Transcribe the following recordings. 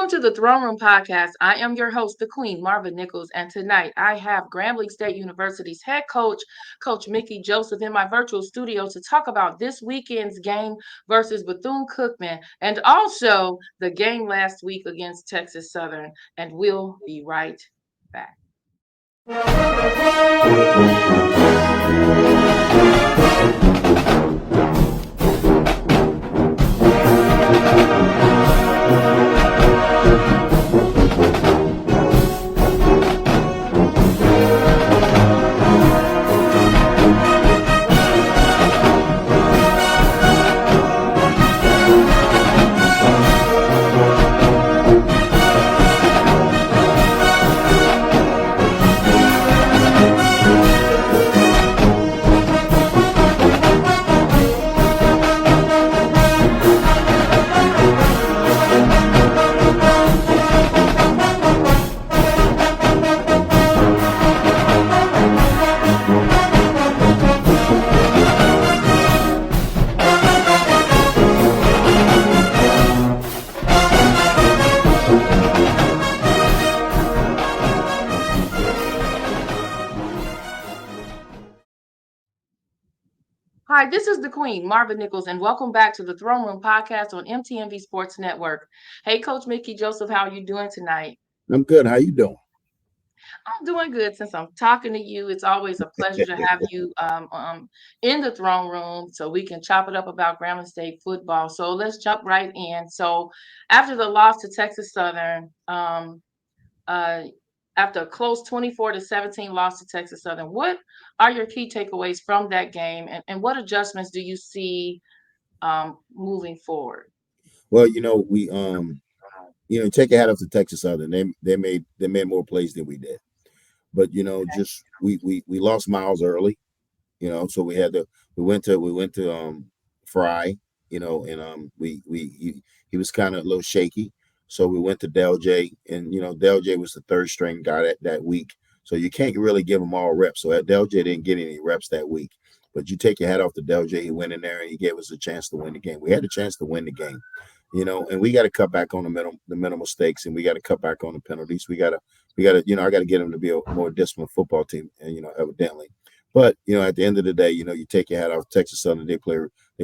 Welcome to the Throne Room Podcast. I am your host, the Queen, Marva Nichols, and tonight I have Grambling State University's head coach, Coach Mickey Joseph, in my virtual studio to talk about this weekend's game versus Bethune-Cookman and also the game last week against Texas Southern. And we'll be right back. Hi, this is the Queen, Marva Nichols, and welcome back to the Throne Room Podcast on MTMV Sports Network. Hey, Coach Mickey Joseph, how are you doing tonight? I'm good. How you doing? I'm doing good since I'm talking to you. It's always a pleasure to have you in the throne room so we can chop it up about Grambling State football. So let's jump right in. So after the loss to Texas Southern, uh, after a close 24-17 loss to Texas Southern, what are your key takeaways from that game, and what adjustments do you see moving forward? Well, take a hat off to Texas Southern. They made more plays than we did. But just we lost Myles early, so we went to Frye, and he was kind of a little shaky. So we went to Deljay, and Deljay was the third string guy that week. So you can't really give him all reps. So Deljay didn't get any reps that week. But you take your hat off to Deljay. He went in there and he gave us a chance to win the game. We had a chance to win the game, and we got to cut back on the minimal mistakes, and we got to cut back on the penalties. We got to, I got to get them to be a more disciplined football team, and evidently. But at the end of the day, you take your hat off Texas Southern. They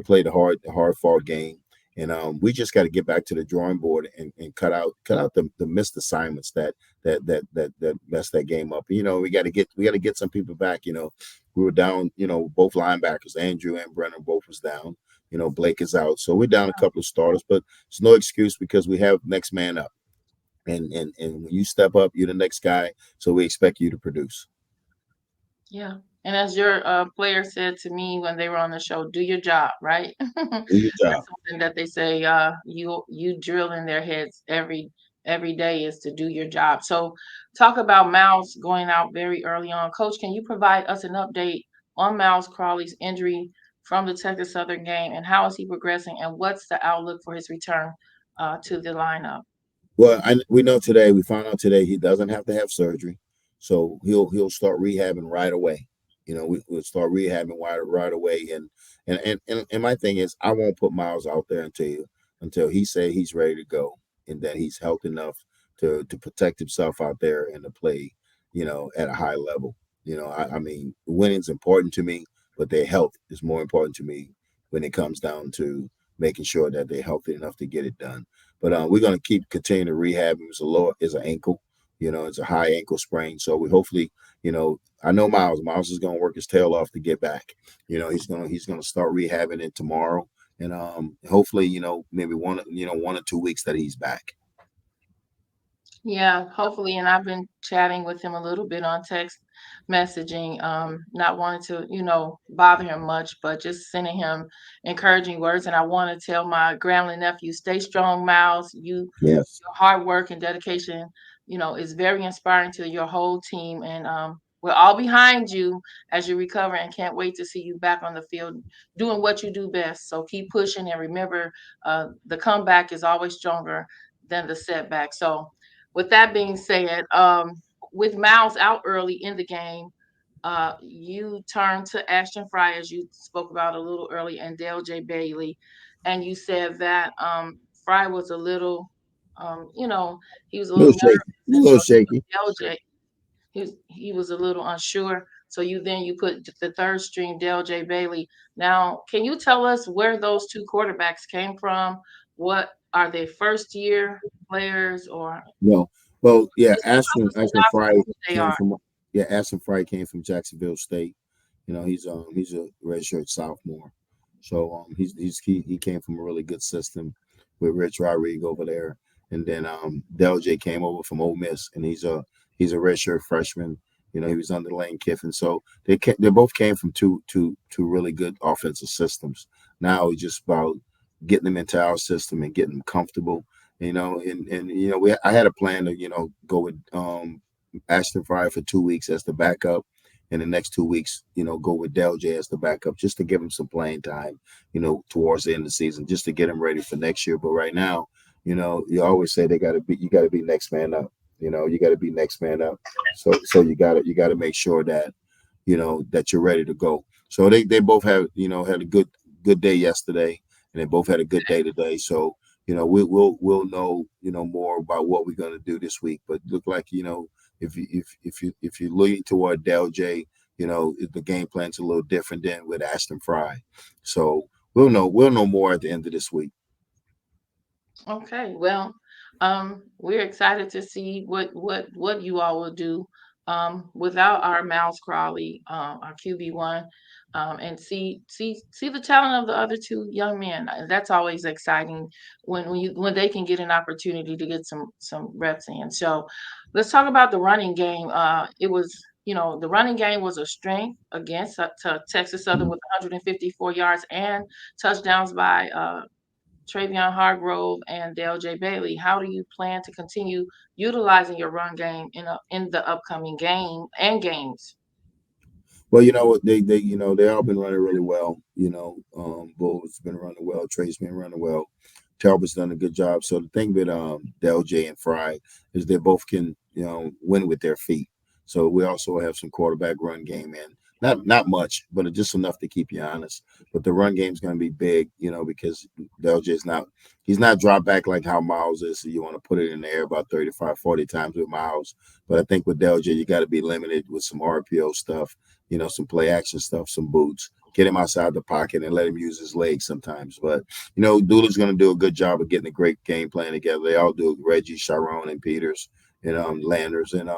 played a hard fought game, and we just got to get back to the drawing board and cut out the missed assignments that messed that game up. We got to get some people back. We were down. Both linebackers, Andrew and Brennan, both was down. Blake is out, so we're down a couple of starters, but it's no excuse because we have next man up. And when you step up, you're the next guy. So we expect you to produce. Yeah. And as your player said to me when they were on the show, do your job, right? Do your That's job. something that they say you drill in their heads every day is to do your job. So talk about Myles going out very early on. Coach, can you provide us an update on Myles Crawley's injury from the Texas Southern game and how is he progressing and what's the outlook for his return to the lineup? Well, we found out today he doesn't have to have surgery, so he'll start rehabbing right away. We'll start rehabbing right away. And my thing is, I won't put Myles out there until he say he's ready to go and that he's healthy enough to protect himself out there and to play, at a high level. I mean, winning's important to me, but their health is more important to me when it comes down to making sure that they're healthy enough to get it done. But we're going to continue to rehab him. It's an ankle, it's a high ankle sprain. So we hopefully, I know Myles. Myles is going to work his tail off to get back. He's gonna start rehabbing it tomorrow, and hopefully, maybe 1 or 2 weeks that he's back. Yeah, hopefully. And I've been chatting with him a little bit on text messaging, not wanting to, bother him much, but just sending him encouraging words. And I want to tell my Grambling nephew, stay strong, Myles. Yes. Your hard work and dedication, is very inspiring to your whole team. And we're all behind you as you recover and can't wait to see you back on the field doing what you do best. So keep pushing and remember, the comeback is always stronger than the setback. So with that being said, with Myles out early in the game, you turned to Ashton Frye, as you spoke about a little early, and Deljay Bailey, and you said that Frye was a little You know, he was a A little little shaky. A nervous, and little so shaky. Deljay, he was a little unsure. So you put the third string Deljay Bailey. Now, can you tell us where those two quarterbacks came from? What are they first year players or No. Well, yeah, just give us Ashton a Ashton synopsis Frye of who they came are? from Ashton Frye came from Jacksonville State. He's a redshirt sophomore. So he came from a really good system with Rich Rodriguez over there. And then Deljay came over from Ole Miss, and he's a redshirt freshman. He was under Lane Kiffin. So they both came from two really good offensive systems. Now it's just about getting them into our system and getting them comfortable. I had a plan to go with Ashton Frye for 2 weeks as the backup, and the next 2 weeks, go with Deljay as the backup, just to give him some playing time, towards the end of the season, just to get him ready for next year. But right now, you always say you got to be next man up. You got to be next man up. So you got to make sure that that you're ready to go. So they both had a good day yesterday, and they both had a good day today. So we'll know more about what we're going to do this week. But look like if you lean toward Del J, the game plan's a little different than with Ashton Fry. So we'll know more at the end of this week. Okay, well, we're excited to see what you all will do without our Myles Crawley, our QB1, and see the talent of the other two young men. That's always exciting when they can get an opportunity to get some reps in. So, let's talk about the running game. It was. The running game was a strength against to Texas Southern Mhm. with 154 yards and touchdowns by Travion Hargrove and Deljay Bailey. How do you plan to continue utilizing your run game in the upcoming game and games? Well, you know what they all been running really well. Bull's been running well. Trey's been running well. Talbot's done a good job. So the thing with Del J and Fry is they both can win with their feet. So we also have some quarterback run game in. Not much, but just enough to keep you honest. But the run game's going to be big, because Del J's he's not drop back like how Miles is. So you want to put it in the air about 35, 40 times with Miles. But I think with Del J, you got to be limited with some RPO stuff, some play action stuff, some boots. Get him outside the pocket and let him use his legs sometimes. But Dooley's going to do a good job of getting a great game plan together. They all do. Reggie, Sharon, and Peters, and Landers and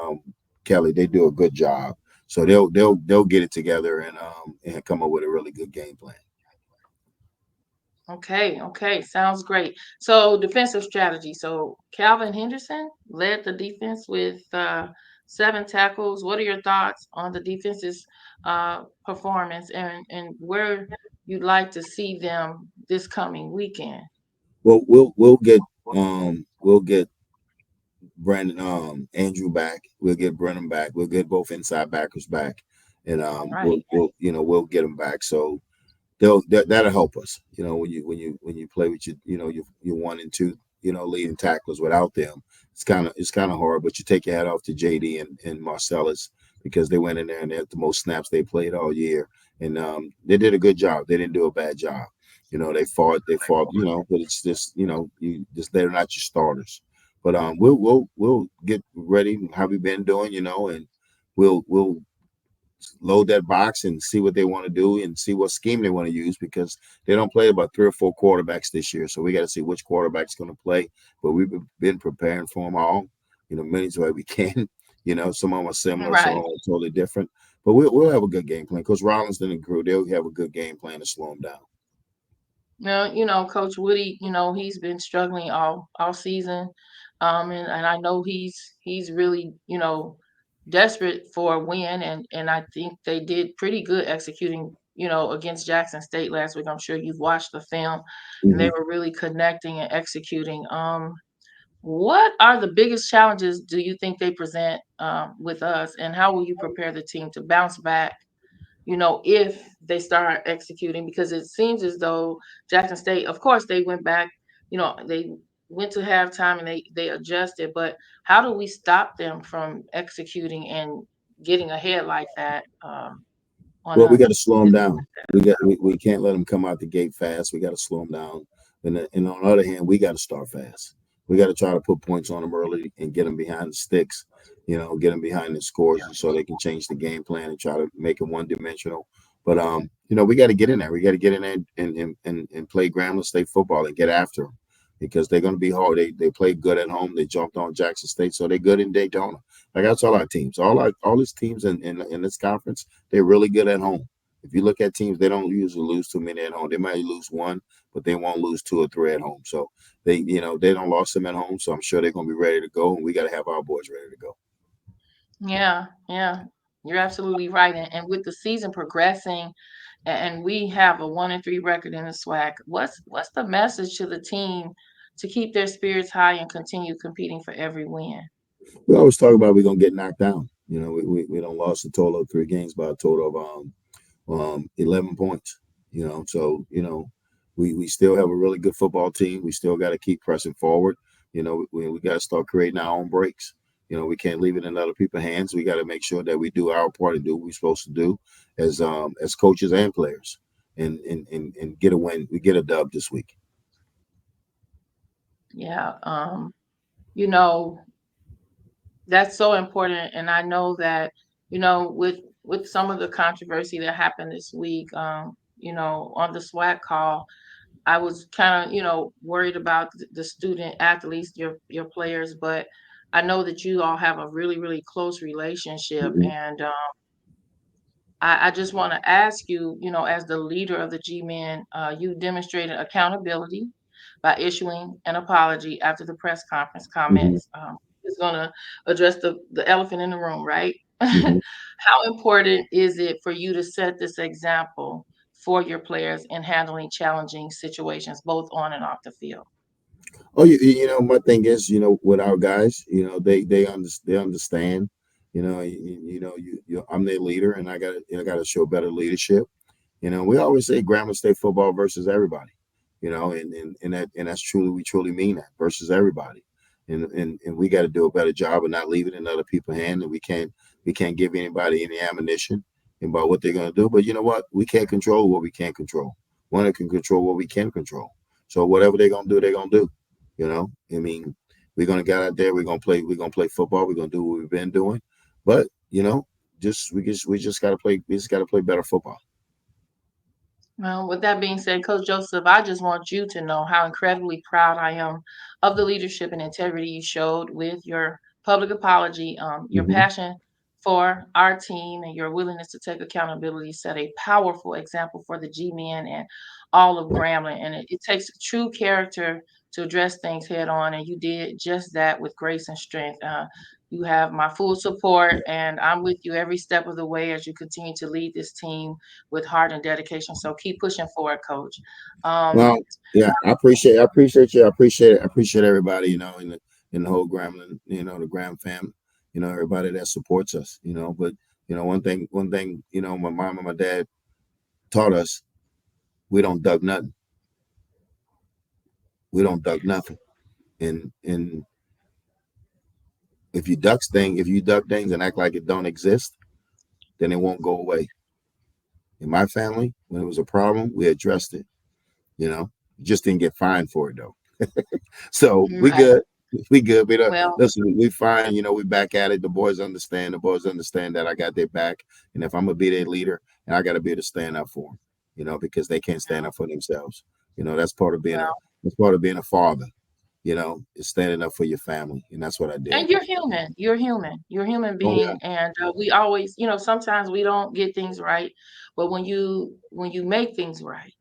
Kelly. They do a good job. So they'll get it together and come up with a really good game plan. Okay, okay, sounds great. So defensive strategy. So Calvin Henderson led the defense with 7 tackles. What are your thoughts on the defense's performance and where you'd like to see them this coming weekend? Well, we'll get Brandon Andrew back. We'll get Brennan back. We'll get both inside backers back, and All right. we'll get them back. So that'll help us. When you play with your 1 and 2 leading tacklers without them, it's kind of hard. But you take your hat off to JD and Marcellus because they went in there and they had the most snaps they played all year, and they did a good job. They didn't do a bad job. They fought. But it's just they're not your starters. But we'll get ready. How we been doing, and we'll load that box and see what they want to do and see what scheme they want to use because they don't play about 3 or 4 quarterbacks this year. So we got to see which quarterback's going to play. But we've been preparing for them all, many way we can. Some of them are similar, some of Right. them are totally different. But we'll have a good game plan because Rollins and the crew, they'll have a good game plan to slow them down. Now, Coach Woody, he's been struggling all season. And I know he's really, desperate for a win and I think they did pretty good executing, against Jackson State last week. I'm sure you've watched the film and they Hmm. were really connecting and executing. What are the biggest challenges do you think they present with us and how will you prepare the team to bounce back if they start executing, because it seems as though Jackson State, of course, they went back, they went to halftime and they adjusted, but how do we stop them from executing and getting ahead like that on Well, we us? got to slow them down. We can't let them come out the gate fast. We got to slow them down. And on the other hand, we got to start fast. we got to try to put points on them early and get them behind the sticks, get them behind the scores so they can change the game plan and try to make it one dimensional. But we got to get in there. We got to get in there and play Grambling State football and get after them because they're going to be hard. They played good at home. They jumped on Jackson State, so they're good in Daytona. Like that's all our teams. All these teams in this conference, they're really good at home. If you look at teams, they don't usually lose too many at home. They might lose one, but they won't lose two or three at home. So they don't lost them at home. So I'm sure they're going to be ready to go, and we got to have our boys ready to go. Yeah, yeah, you're absolutely right. And with the season progressing, and we have a 1-3 record in the SWAC, what's the message to the team to keep their spirits high and continue competing for every win? We always talk about we're going to get knocked down. We don't lost a total of 3 games by a total of 11 points. So we still have a really good football team. We still got to keep pressing forward. We got to start creating our own breaks. We can't leave it in other people's hands. We got to make sure that we do our part and do what we're supposed to do as coaches and players, and get a win. We get a dub this week. Yeah, you know, that's so important. And I know that, with some of the controversy that happened this week, on the SWAC call, I was kind of, worried about the student athletes, your players, but I know that you all have a really, really close relationship. Mm-hmm. And I just want to ask you, as the leader of the G-Men, you demonstrated accountability by issuing an apology after the press conference Mm-hmm. comments. Is going to address the elephant in the room, right? Mm-hmm. How important is it for you to set this example for your players in handling challenging situations, both on and off the field? Oh, my thing is, with our guys, they understand. I'm their leader, and I got to show better leadership. We always say Grambling State football versus everybody. And that's truly we truly mean that versus everybody. And we got to do a better job of not leaving it in other people's hands. And we can't give anybody any ammunition about what they're gonna do. But you know what? We can't control what we can't control. One can control what we can control. So whatever they're gonna do, they're gonna do. I mean, we're gonna get out there. We're gonna play football. We're gonna do what we've been doing. But we just gotta play. We just gotta play better football. Well, with that being said, Coach Joseph, I just want you to know how incredibly proud I am of the leadership and integrity you showed with your public apology. Your Hmm. passion for our team and your willingness to take accountability set a powerful example for the G men and all of Grambling. And it takes true character to address things head on. And you did just that with grace and strength. You have my full support, and I'm with you every step of the way as you continue to lead this team with heart and dedication. So keep pushing forward, Coach. Um, Well, yeah, I appreciate you. I appreciate it. I appreciate everybody, in the whole Grambling, the Graham family, everybody that supports us, But one thing, my mom and my dad taught us: we don't duck nothing. We don't duck nothing. And if you duck things and act like it don't exist, then it won't go away. In my family, when it was a problem, we addressed it. You know, just didn't get fined for it though. So we right. good. We good. We don't Well, listen. We fine. We back at it. The boys understand. The boys understand that I got their back, and if I'm gonna be their leader, and I got to be able to stand up for them. Because they can't stand up for themselves. That's part of being a well, that's part of being a father. Is standing up for your family, and that's what I did. and you're human. You're human. You're a human Oh yeah. being, and we always, sometimes we don't get things right, but when you make things right,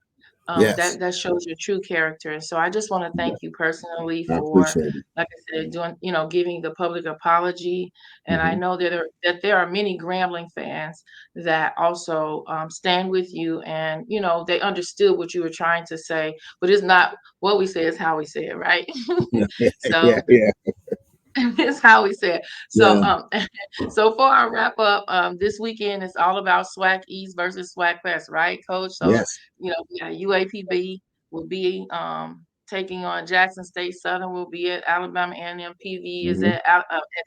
Yes, that shows your true character. And so I just want to yeah, thank you personally I for, appreciate it. like I said, doing, giving the public apology. And I Hmm. know that there are many Grambling fans that also stand with you, and they understood what you were trying to say, but it's not what we say, is how we say it, right? Yeah, yeah, So yeah, it's how we say it. So yeah. so for our wrap up, this weekend is all about SWAC East versus SWAC West, right, Coach? So Yes. UAPB will be taking on Jackson State. Southern will be at Alabama A&M. PV is Hmm. at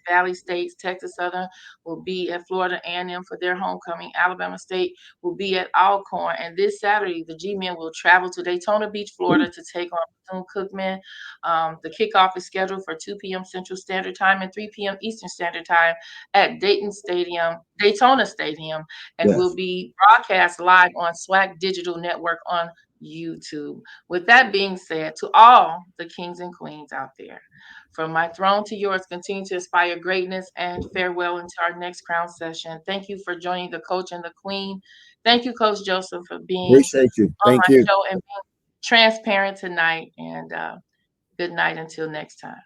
Valley State. Texas Southern will be at Florida A&M for their homecoming. Alabama State will be at Alcorn. And this Saturday, the G-men will travel to Daytona Beach, Florida to take on Bethune-Cookman. The kickoff is scheduled for 2 p.m. Central Standard Time and 3 p.m. Eastern Standard Time at Daytona Stadium, and will Yes. be broadcast live on SWAC Digital Network on YouTube. With that being said, to all the kings and queens out there, from my throne to yours, continue to inspire greatness and farewell into our next crown session. Thank you for joining the coach and the queen. Thank you, Coach Joseph, for being Appreciate you. on Thank my you. show and being transparent tonight. And good night until next time.